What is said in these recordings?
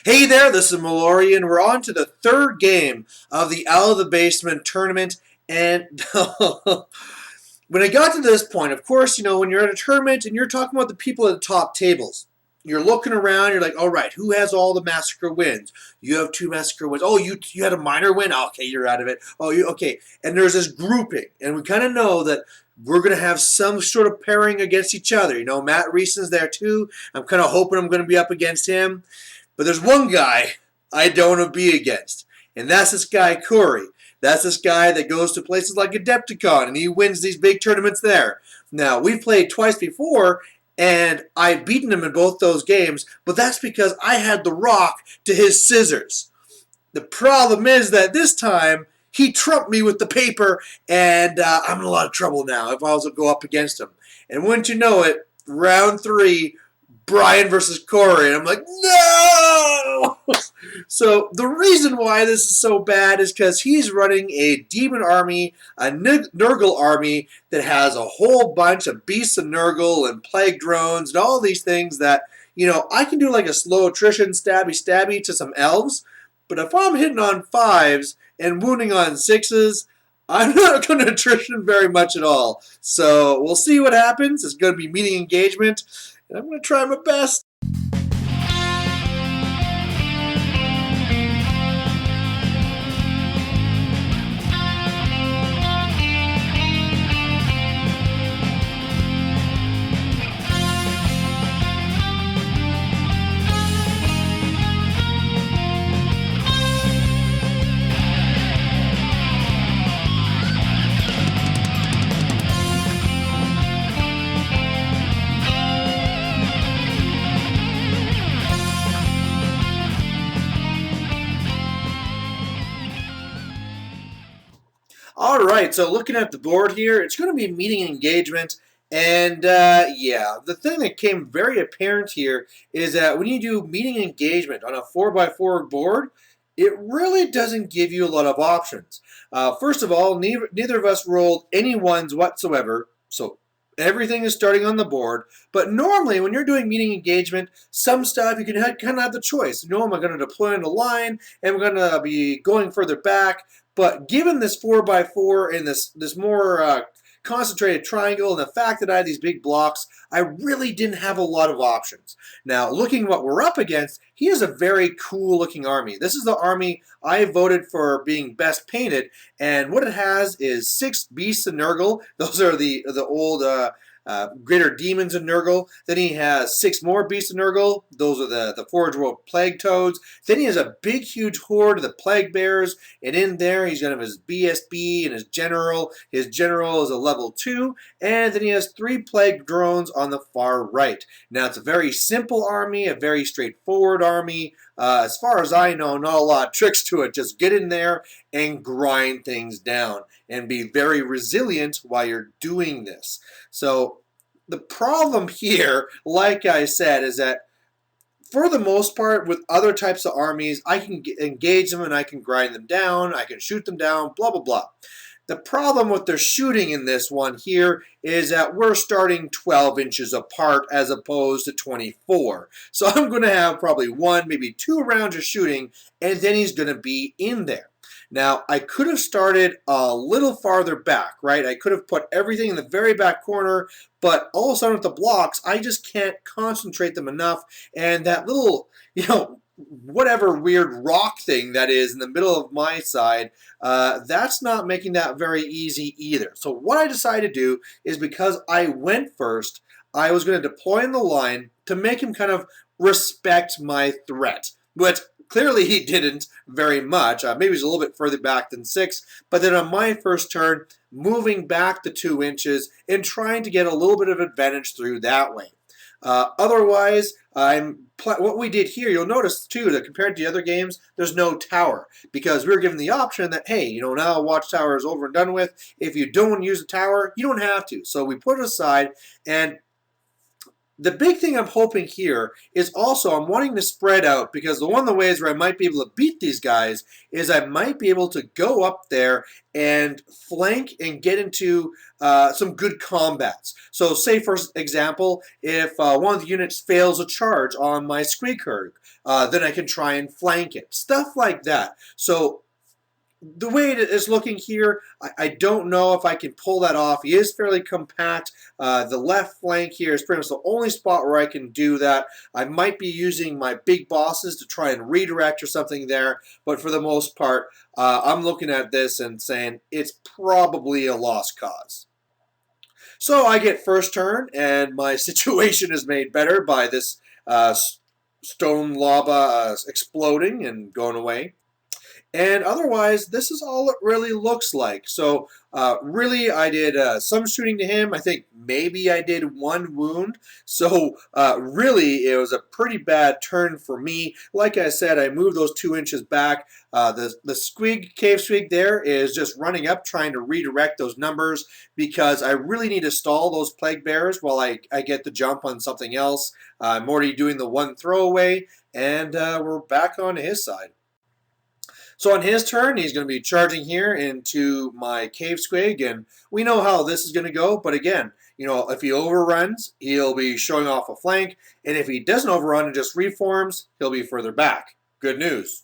Hey there, this is Mallory, and we're on to the third game of the Out of the Basement tournament. And when I got to this point, of course, when you're at a tournament and you're talking about the people at the top tables, you're looking around, you're like, all right, who has all the massacre wins? You have 2 massacre wins. Oh, you had a minor win? Okay, you're out of it. Oh, you okay. And there's this grouping, and we kind of know that we're going to have some sort of pairing against each other. Matt Reeson's there too. I'm kind of hoping I'm going to be up against him. But there's one guy I don't want to be against, and that's this guy, Corey. That's this guy that goes to places like Adepticon, and he wins these big tournaments there. Now, we've played twice before, and I've beaten him in both those games, but that's because I had the rock to his scissors. The problem is that this time, he trumped me with the paper, and I'm in a lot of trouble now if I was to go up against him. And wouldn't you know it, round 3, Brian versus Corey, and I'm like, no! So the reason why this is so bad is because he's running a demon army, a Nurgle army that has a whole bunch of beasts of Nurgle and plague drones and all these things that, I can do like a slow attrition stabby to some elves, but if I'm hitting on 5s and wounding on 6s, I'm not going to attrition very much at all. So we'll see what happens. It's going to be meeting engagement. And I'm going to try my best. All right, so looking at the board here, it's going to be meeting engagement. And yeah, the thing that came very apparent here is that when you do meeting engagement on a 4x4 board, it really doesn't give you a lot of options. First of all, neither of us rolled any ones whatsoever, so everything is starting on the board. But normally, when you're doing meeting engagement, some stuff you can kind of have the choice. Am I going to deploy in a line? Am I going to be going further back? But given this 4x4 and this more concentrated triangle and the fact that I had these big blocks, I really didn't have a lot of options. Now, looking what we're up against, he has a very cool looking army. This is the army I voted for being best painted, and what it has is 6 beasts of Nurgle. Those are the old greater demons of Nurgle. Then he has 6 more beasts of Nurgle. Those are the Forge World Plague Toads. Then he has a big, huge horde of the Plague Bears. And in there, he's going to have his BSB and his General. His General is a level 2. And then he has 3 Plague Drones on the far right. Now, it's a very simple army, a very straightforward army. As far as I know, not a lot of tricks to it. Just get in there and grind things down and be very resilient while you're doing this. So the problem here, like I said, is that for the most part, with other types of armies, I can engage them and I can grind them down, I can shoot them down, blah, blah, blah. The problem with their shooting in this one here is that we're starting 12 inches apart as opposed to 24. So I'm going to have probably 1, maybe 2 rounds of shooting, and then he's going to be in there. Now, I could have started a little farther back, right? I could have put everything in the very back corner, but all of a sudden with the blocks, I just can't concentrate them enough, and that little, whatever weird rock thing that is in the middle of my side, that's not making that very easy either. So what I decided to do is, because I went first, I was going to deploy in the line to make him kind of respect my threat, which clearly he didn't very much. Maybe he was a little bit further back than 6, but then on my first turn, moving back the 2 inches and trying to get a little bit of advantage through that way. Otherwise, what we did here, you'll notice too that compared to the other games, there's no tower, because we were given the option that, hey, now Watchtower is over and done with. If you don't use a tower, you don't have to. So we put it aside, and The big thing I'm hoping here is also I'm wanting to spread out because one of the ways where I might be able to beat these guys is I might be able to go up there and flank and get into some good combats. So say for example, if one of the units fails a charge on my squig herd, then I can try and flank it. Stuff like that. So the way it is looking here, I don't know if I can pull that off. He is fairly compact. The left flank here is pretty much the only spot where I can do that. I might be using my big bosses to try and redirect or something there, but for the most part, I'm looking at this and saying it's probably a lost cause. So I get first turn, and my situation is made better by this stone lava exploding and going away. And otherwise, this is all it really looks like. So really, I did some shooting to him. I think maybe I did one wound. So really, it was a pretty bad turn for me. Like I said, I moved those 2 inches back. The cave squig there is just running up, trying to redirect those numbers because I really need to stall those plague bears while I get the jump on something else. I'm already doing the one throwaway, and we're back on his side. So on his turn, he's going to be charging here into my cave squig, and we know how this is going to go. But again, if he overruns, he'll be showing off a flank, and if he doesn't overrun and just reforms, he'll be further back. Good news.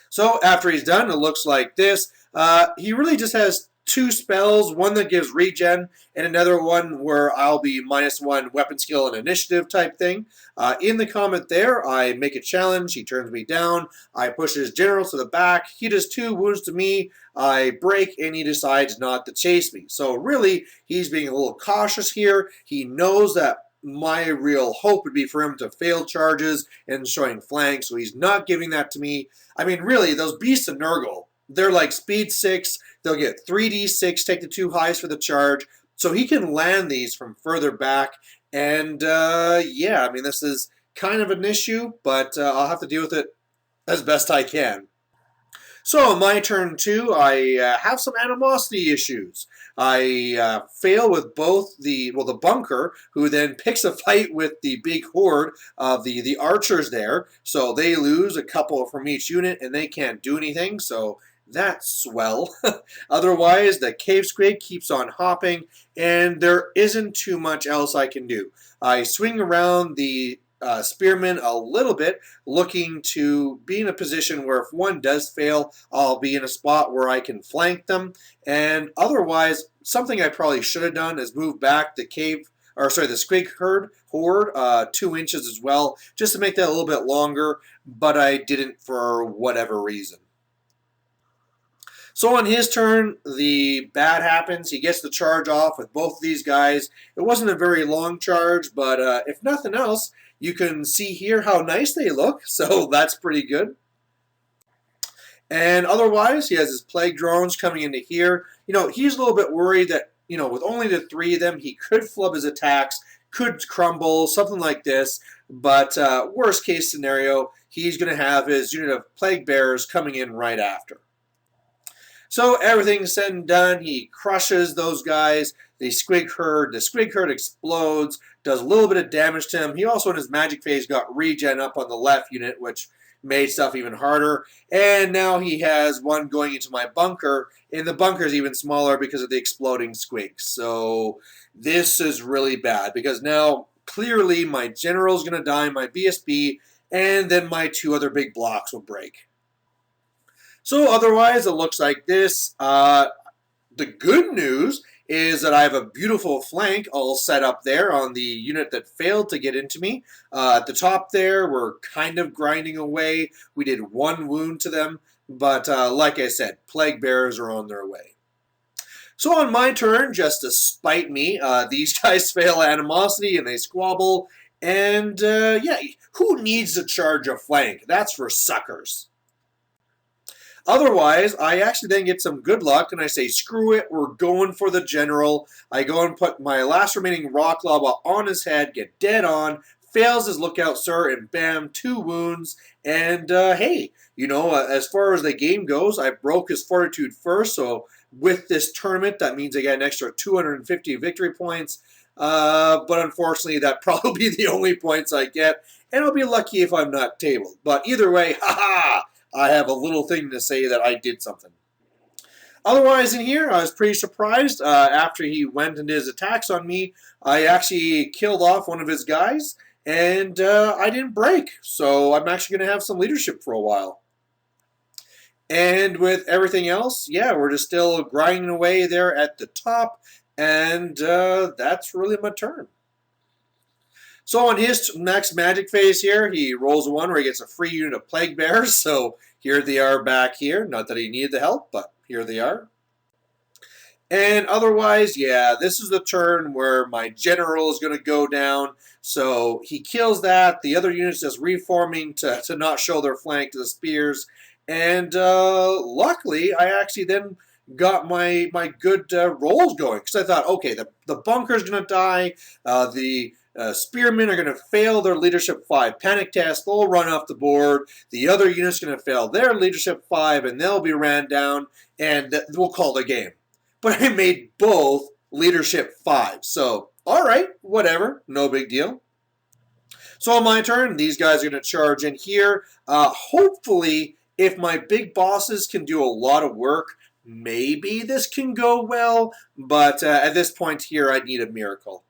So after he's done, it looks like this. He really just has 2 spells, one that gives regen, and another one where I'll be -1 weapon skill and initiative type thing. In the comment there, I make a challenge. He turns me down. I push his general to the back. He does 2 wounds to me. I break, and he decides not to chase me. So really, he's being a little cautious here. He knows that my real hope would be for him to fail charges and showing flanks, so he's not giving that to me. I mean, really, those beasts of Nurgle, they're like speed 6. They'll get 3d6, take the 2 highs for the charge. So he can land these from further back. And yeah, I mean, this is kind of an issue, but I'll have to deal with it as best I can. So on my turn 2, I have some animosity issues. I fail with both the bunker, who then picks a fight with the big horde of the archers there. So they lose a couple from each unit, and they can't do anything. So that's swell. Otherwise, the cave squig keeps on hopping, and there isn't too much else I can do. I swing around the spearmen a little bit, looking to be in a position where if one does fail, I'll be in a spot where I can flank them. And otherwise, something I probably should have done is move back the squig horde 2 inches as well, just to make that a little bit longer, but I didn't for whatever reason. So on his turn, the bad happens. He gets the charge off with both of these guys. It wasn't a very long charge, but if nothing else, you can see here how nice they look, so that's pretty good. And otherwise, he has his plague drones coming into here. He's a little bit worried that, with only the 3 of them, he could flub his attacks, could crumble, something like this. But worst case scenario, he's going to have his unit of plague bearers coming in right after. So everything's said and done. He crushes those guys. The squig herd explodes, does a little bit of damage to him. He also, in his magic phase, got regen up on the left unit, which made stuff even harder. And now he has one going into my bunker, and the bunker's even smaller because of the exploding squigs. So this is really bad, because now clearly my general's going to die, my BSB, and then my 2 other big blocks will break. So otherwise, it looks like this. The good news is that I have a beautiful flank all set up there on the unit that failed to get into me. At the top there, we're kind of grinding away. We did 1 wound to them, but like I said, plague bearers are on their way. So on my turn, just to spite me, these guys fail animosity and they squabble. And yeah, who needs to charge a flank? That's for suckers. Otherwise, I actually then get some good luck, and I say, screw it, we're going for the general. I go and put my last remaining rock lava on his head, get dead on, fails his lookout, sir, and bam, 2 wounds. And hey, as far as the game goes, I broke his fortitude first, so with this tournament, that means I get an extra 250 victory points. But unfortunately, that probably be the only points I get, and I'll be lucky if I'm not tabled. But either way, haha, I have a little thing to say that I did something. Otherwise, in here, I was pretty surprised. After he went and did his attacks on me, I actually killed off one of his guys, and I didn't break. So I'm actually going to have some leadership for a while. And with everything else, yeah, we're just still grinding away there at the top, and that's really my turn. So on his next magic phase here, he rolls a 1 where he gets a free unit of Plague Bears. So here they are back here. Not that he needed the help, but here they are. And otherwise, yeah, this is the turn where my general is going to go down. So he kills that. The other units just reforming to not show their flank to the spears. And luckily, I actually then got my good rolls going. Because I thought, okay, the bunker's going to die. The spearmen are going to fail their leadership 5 panic test. They'll run off the board. The other unit's going to fail their leadership 5, and they'll be ran down. And we'll call the game. But I made both leadership 5. So, all right, whatever. No big deal. So on my turn, these guys are going to charge in here. Hopefully, if my big bosses can do a lot of work, maybe this can go well. But at this point here, I need a miracle.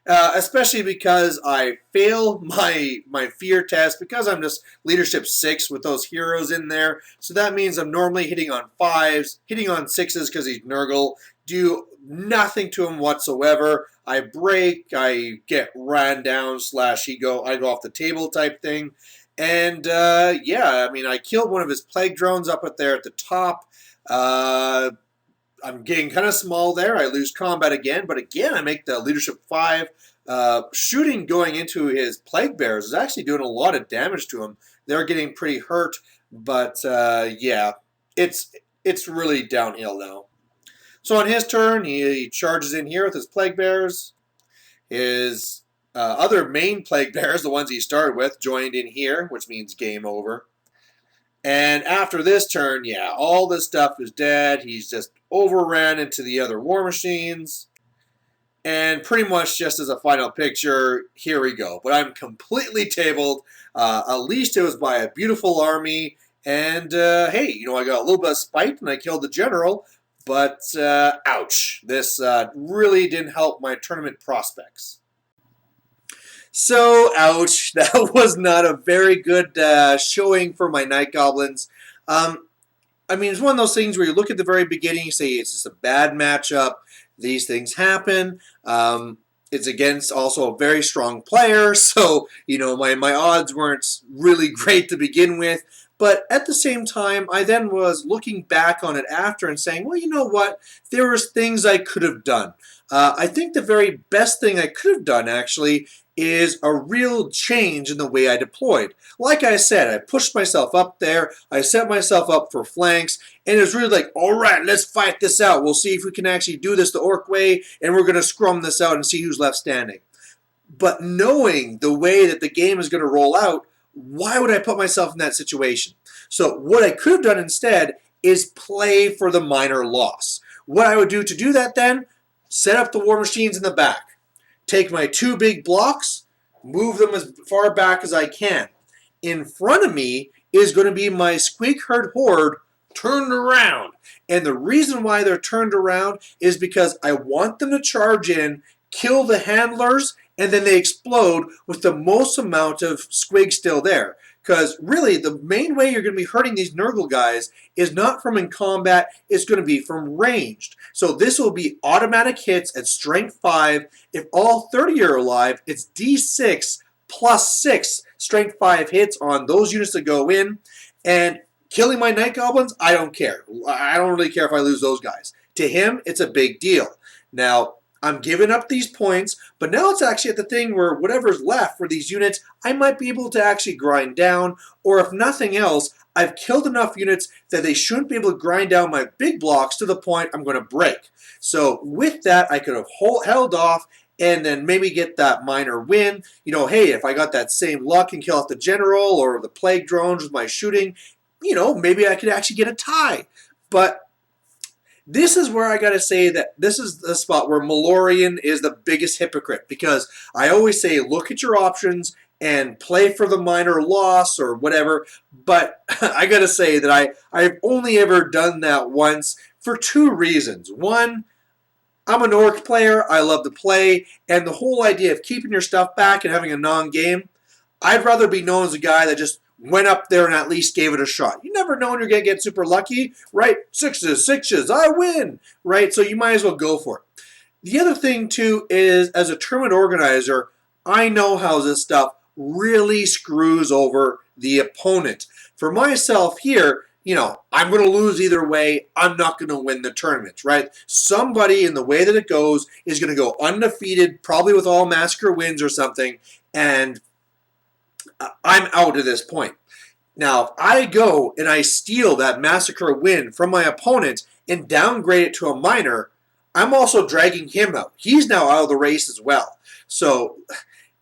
Especially because I fail my fear test because I'm just leadership 6 with those heroes in there. So that means I'm normally hitting on 5s, hitting on 6s because he's Nurgle, do nothing to him whatsoever. I break, I get ran down / I go off the table type thing. And yeah, I mean, I killed one of his plague drones up at there at the top. I'm getting kind of small there. I lose combat again, but again, I make the leadership 5. Shooting going into his plague bears is actually doing a lot of damage to him. They're getting pretty hurt, but yeah, it's really downhill now. So on his turn, he charges in here with his plague bears. His other main plague bears, the ones he started with, joined in here, which means game over. And after this turn, yeah, all this stuff is dead. He's just overran into the other war machines. And pretty much just as a final picture, here we go. But I'm completely tabled. At least it was by a beautiful army. And hey, you know, I got a little bit of spite and I killed the general. But ouch, this really didn't help my tournament prospects. So, ouch, that was not a very good showing for my Night Goblins. I mean, it's one of those things where you look at the very beginning, you say it's just a bad matchup, these things happen. It's against also a very strong player, so, you know, my odds weren't really great to begin with. But at the same time, I then was looking back on it after and saying, well, you know what? There was things I could have done. I think the very best thing I could have done, actually, is a real change in the way I deployed. Like I said, I pushed myself up there, I set myself up for flanks, and it was really like, all right, let's fight this out. We'll see if we can actually do this the Orc way, and we're going to scrum this out and see who's left standing. But knowing the way that the game is going to roll out, why would I put myself in that situation? So what I could have done instead is play for the minor loss. What I would do to do that then, set up the war machines in the back. Take my 2 big blocks, move them as far back as I can. In front of me is going to be my Squeak Herd Horde turned around. And the reason why they're turned around is because I want them to charge in, kill the handlers, and then they explode with the most amount of squig still there. Because really, the main way you're going to be hurting these Nurgle guys is not from in combat, it's going to be from ranged. So this will be automatic hits at strength 5. If all 30 are alive, it's D6 plus 6 strength 5 hits on those units that go in. And killing my Night Goblins, I don't care. I don't really care if I lose those guys. To him, it's a big deal. Now, I'm giving up these points, but now it's actually at the thing where whatever's left for these units, I might be able to actually grind down, or if nothing else, I've killed enough units that they shouldn't be able to grind down my big blocks to the point I'm going to break. So with that, I could have held off and then maybe get that minor win. You know, hey, if I got that same luck and kill off the general or the plague drones with my shooting, you know, maybe I could actually get a tie. But This is where I gotta say that this is the spot where Malorian is the biggest hypocrite, because I always say look at your options and play for the minor loss or whatever. But I gotta say that I've only ever done that once for two reasons. One, I'm an Orc player. I love to play, and the whole idea of keeping your stuff back and having a non-game, I'd rather be known as a guy that just went up there and at least gave it a shot. You never know when you're going to get super lucky, right? Sixes, sixes, I win, right? So you might as well go for it. The other thing, too, is as a tournament organizer, I know how this stuff really screws over the opponent. For myself here, I'm going to lose either way. I'm not going to win the tournament, right? Somebody in the way that it goes is going to go undefeated, probably with all massacre wins or something, and I'm out at this point. Now, if I go and I steal that massacre win from my opponent and downgrade it to a minor, I'm also dragging him out. He's now out of the race as well. So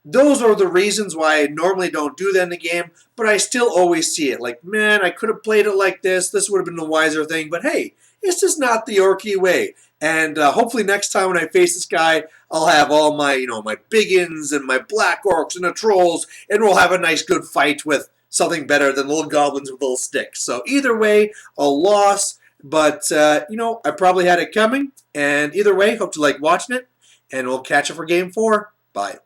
those are the reasons why I normally don't do that in the game, but I still always see it. Like, man, I could have played it like this. This would have been the wiser thing, but hey, it's just not the Orky way. And hopefully next time when I face this guy, I'll have all my, my biggins and my black orcs and the trolls, and we'll have a nice good fight with something better than little goblins with little sticks. So either way, a loss, but, I probably had it coming. And either way, hope you like watching it, and we'll catch you for Game 4. Bye.